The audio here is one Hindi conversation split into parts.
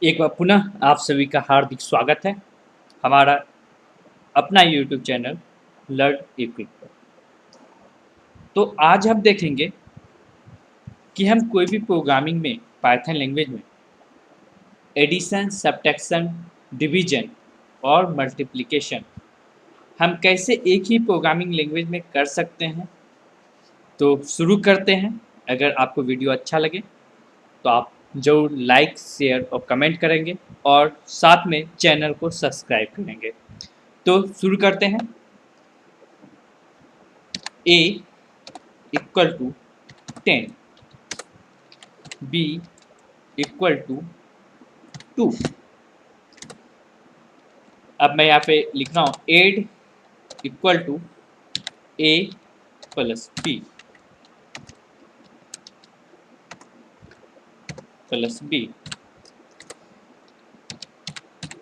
एक बार पुनः आप सभी का हार्दिक स्वागत है हमारा अपना यूट्यूब चैनल लर्न इक्विप पर। तो आज हम देखेंगे कि हम कोई भी प्रोग्रामिंग में पाइथन लैंग्वेज में एडिशन, सब्ट्रैक्शन, डिवीजन और मल्टीप्लिकेशन हम कैसे एक ही प्रोग्रामिंग लैंग्वेज में कर सकते हैं। तो शुरू करते हैं। अगर आपको वीडियो अच्छा लगे तो आप जरूर लाइक, शेयर और कमेंट करेंगे और साथ में चैनल को सब्सक्राइब करेंगे। तो शुरू करते हैं। A equal to 10, B equal to 2। अब मैं यहाँ पे लिख रहा हूँ 8 equal to A plus B plus B।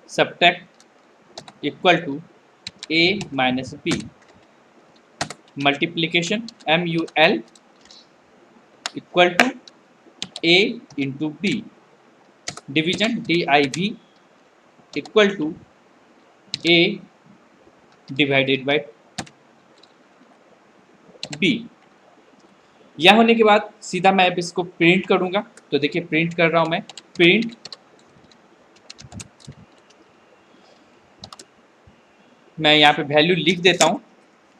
Subtract equal to A minus B। Multiplication MUL equal to A into B। Division DIV equal to A divided by B। यह होने के बाद सीधा मैं अब इसको प्रिंट करूंगा। तो देखिए प्रिंट कर रहा हूं मैं। प्रिंट मैं यहाँ पे वैल्यू लिख देता हूं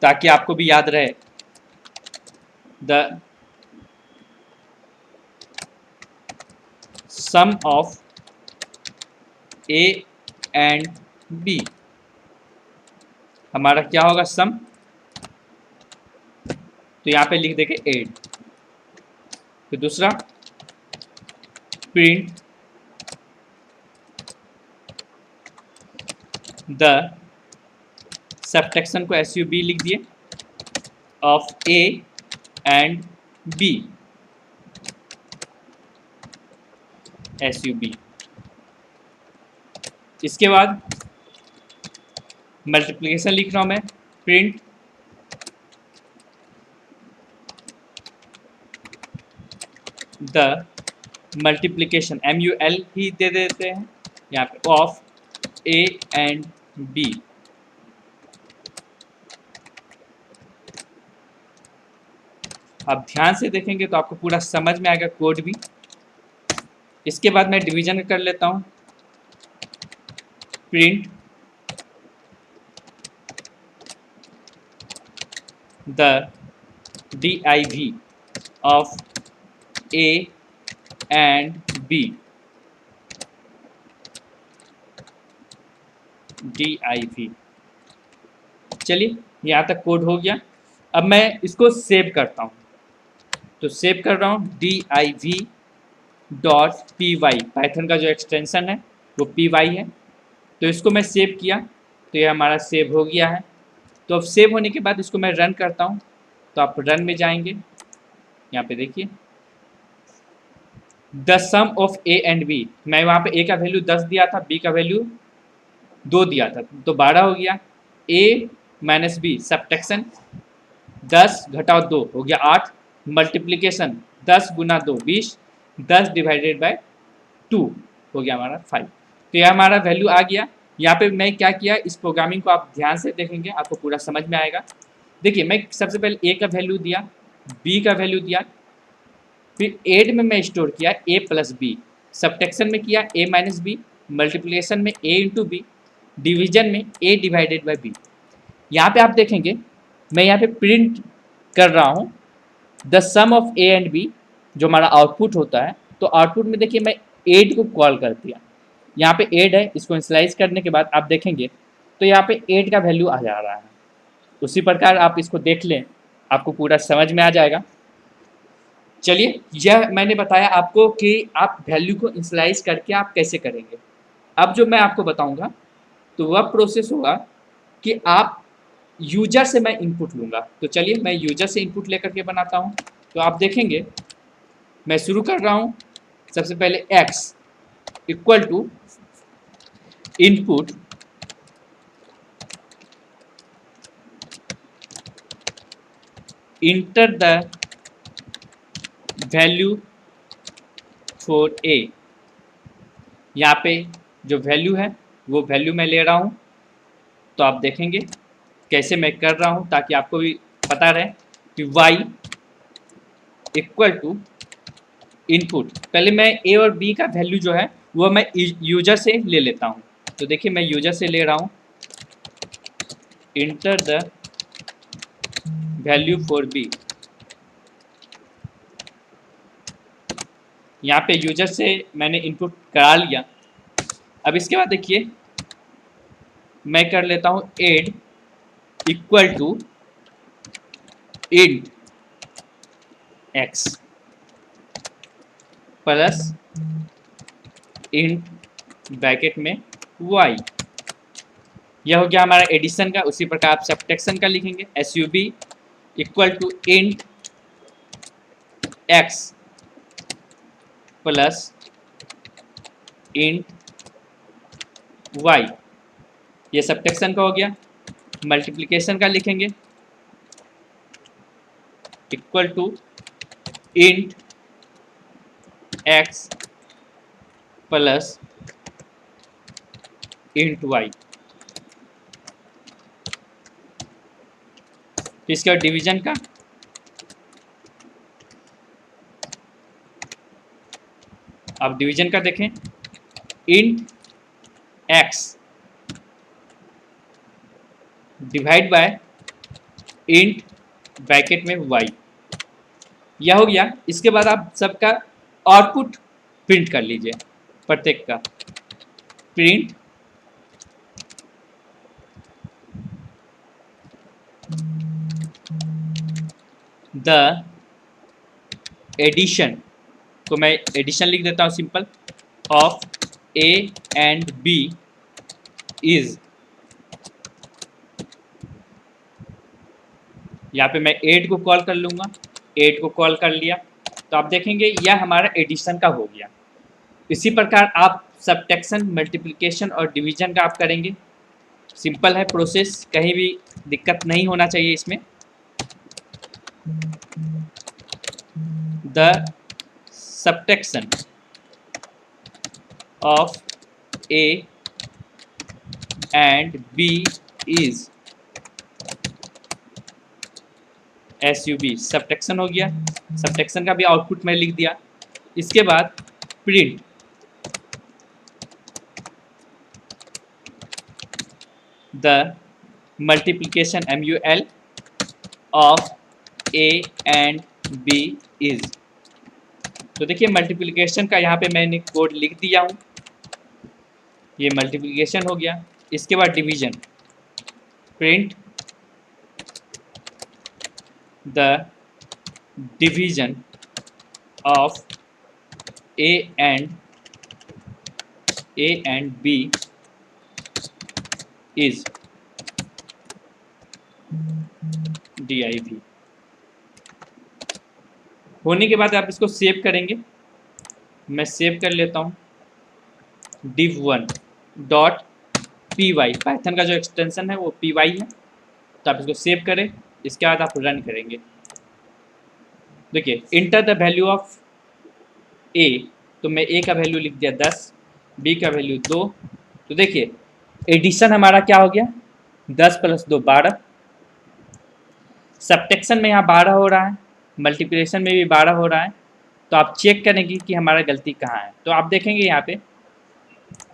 ताकि आपको भी याद रहे। The sum of A and B हमारा क्या होगा, सम। तो यहाँ पे लिख देंगे 8। फिर दूसरा प्रिंट द सब्ट्रैक्शन को SUB लिख दिए of A and B SUB। इसके बाद मल्टीप्लिकेशन लिख रहा हूं मैं। प्रिंट द मल्टीप्लिकेशन MUL ही दे देते हैं यहाँ पे ऑफ A एंड B। आप ध्यान से देखेंगे तो आपको पूरा समझ में आएगा कोड भी। इसके बाद मैं डिवीजन कर लेता हूँ। Print the DIV of A and B। DIV। चलिए यहाँ तक कोड हो गया। अब मैं इसको सेव करता हूँ। तो सेव कर रहा हूँ DIV डॉट PY। पाइथन का जो एक्सटेंशन है वो PY है। तो इसको मैं सेव किया तो ये हमारा सेव हो गया है। तो अब सेव होने के बाद इसको मैं रन करता हूँ। तो आप रन में जाएंगे, यहाँ पे देखिए the sum of A and B। मैं वहाँ पे A का वैल्यू 10 दिया था, B का वैल्यू 2 दिया था, तो 12 हो गया। A माइनस B सब्ट्रैक्शन 10 घटाओ 2 हो गया 8। मल्टीप्लिकेशन 10 गुना 2 20, 10 डिवाइडेड बाय 2 हो गया हमारा 5। तो यह हमारा वैल्यू आ गया। यहाँ पे मैं क्या किया, इस प्रोग्रामिंग को आप ध्यान से देखेंगे आपको पूरा समझ में आएगा। देखिए मैं सबसे पहले A का वैल्यू दिया, B का वैल्यू दिया, फिर एड में मैं स्टोर किया A प्लस बी, सब्ट्रैक्शन में किया A माइनस बी, मल्टीप्लिकेशन में A इंटू बी, डिवीजन में A डिवाइडेड बाई बी। यहाँ पे आप देखेंगे मैं यहाँ पे प्रिंट कर रहा हूँ the sum of A and B जो हमारा आउटपुट होता है। तो आउटपुट में देखिए मैं 8 को कॉल कर दिया, यहाँ पे 8 है। इसको इनिशियलाइज करने के बाद आप देखेंगे तो यहाँ पे 8 का वैल्यू आ जा रहा है। उसी प्रकार आप इसको देख लें, आपको पूरा समझ में आ जाएगा। चलिए यह मैंने बताया आपको कि आप वैल्यू को इनिशियलाइज करके आप कैसे करेंगे। अब जो मैं आपको बताऊंगा तो वह प्रोसेस होगा कि आप यूजर से मैं इनपुट लूँगा। तो चलिए मैं यूजर से इनपुट लेकर के बनाता हूँ। तो आप देखेंगे मैं शुरू कर रहा हूँ। सबसे पहले x equal to input enter the value for A। यहाँ पे जो वैल्यू है वो वैल्यू मैं ले रहा हूँ। तो आप देखेंगे कैसे मैं कर रहा हूँ ताकि आपको भी पता रहे कि y इक्वल टू इनपुट, पहले मैं ए और बी का वैल्यू जो है वो मैं यूजर से ले लेता हूँ। तो देखिए मैं यूजर से ले रहा हूँ, enter the value for B. यहाँ पे यूजर से मैंने इनपुट करा लिया। अब इसके बाद देखिए मैं कर लेता हूँ add equal to int X plus int bracket में वाई। यह हो गया हमारा एडिशन का। उसी प्रकार आप सब्ट्रैक्शन का लिखेंगे, S U B equal to int X plus int Y. ये सब्ट्रैक्शन का हो गया। मल्टीप्लिकेशन का लिखेंगे, equal to int X plus int Y. इसके बाद डिवीजन का, अब डिवीजन का देखें, int X divide by int bracket में वाई। यह हो गया। इसके बाद आप सबका आउटपुट प्रिंट कर लीजिए, प्रत्येक का प्रिंट द एडिशन, तो मैं एडिशन लिख देता हूँ simple, of A and B is, यहाँ पे मैं 8 को कॉल कर लूँगा, 8 को कॉल कर लिया। तो आप देखेंगे यह हमारा एडिशन का हो गया। इसी प्रकार आप सब्ट्रैक्शन, मल्टीप्लिकेशन और डिवीजन का आप करेंगे। सिंपल है प्रोसेस, कहीं भी दिक्कत नहीं होना चाहिए इसमें। The subtraction of A and B is S U B. Subtraction हो गया। सब्ट्रैक्शन का भी आउटपुट मैं लिख दिया। इसके बाद print the multiplication MUL of A and B is. तो देखिए मल्टीप्लिकेशन का यहाँ पे मैंने कोड लिख दिया हूँ, ये मल्टीप्लिकेशन हो गया। इसके बाद division, print the division of A and B is DIV। होने के बाद आप इसको सेव करेंगे। मैं सेव कर लेता हूँ, div1.py, पाइथन का जो एक्सटेंशन है वो py है। तो आप इसको सेव करें। इसके बाद आप रन करेंगे। देखिए inter the value of A, तो मैं ए का वैल्यू लिख दिया 10, बी का वैल्यू 2। तो देखिए एडिशन हमारा क्या हो गया, 10 + 2 12। सब्ट्रैक्शन में यहाँ 12 हो रहा है, मल्टीप्लिकेशन में भी 12 हो रहा है। तो आप चेक करेंगे कि हमारा गलती कहाँ है। तो आप देखेंगे यहाँ पे,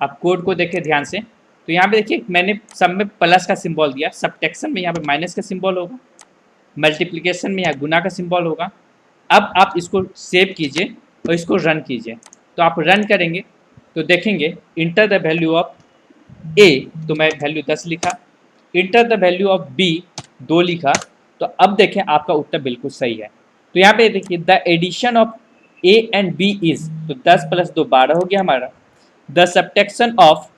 आप कोड को देखें ध्यान से। तो यहाँ पे देखिए मैंने सब में प्लस का सिंबल दिया, सब्ट्रैक्शन में यहाँ पे माइनस का सिंबल होगा, मल्टीप्लिकेशन में यहाँ गुना का सिंबल होगा। अब आप इसको सेव कीजिए और इसको रन कीजिए। तो आप रन करेंगे तो देखेंगे enter the value of A, तो मैं वैल्यू 10 लिखा, enter the value of B 2 लिखा। तो अब देखें आपका उत्तर बिल्कुल सही है। तो यहाँ पे देखिए the addition of A and B is, तो 10 + 2 12 हो गया हमारा। The subtraction of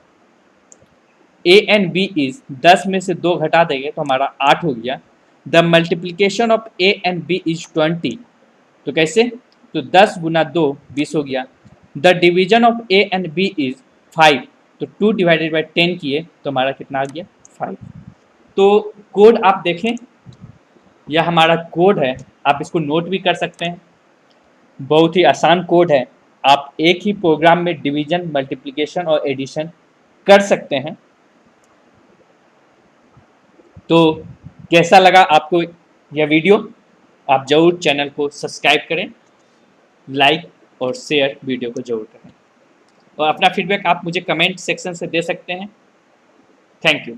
A and B is, 10 में से 2 घटा देंगे तो हमारा 8 हो गया। The multiplication of A and B is 20, तो कैसे, तो 10 × 2 20 हो गया। The division of A and B is 5, तो 2 / 10 किए तो हमारा कितना आ गया 5। तो कोड आप देखें, यह हमारा कोड है। आप इसको नोट भी कर सकते हैं, बहुत ही आसान कोड है। आप एक ही प्रोग्राम में डिवीजन, मल्टीप्लिकेशन और एडिशन कर सकते हैं। तो कैसा लगा आपको यह वीडियो? आप जरूर चैनल को सब्सक्राइब करें, लाइक और शेयर वीडियो को जरूर करें, और अपना फीडबैक आप मुझे कमेंट सेक्शन से दे सकते हैं। Thank you.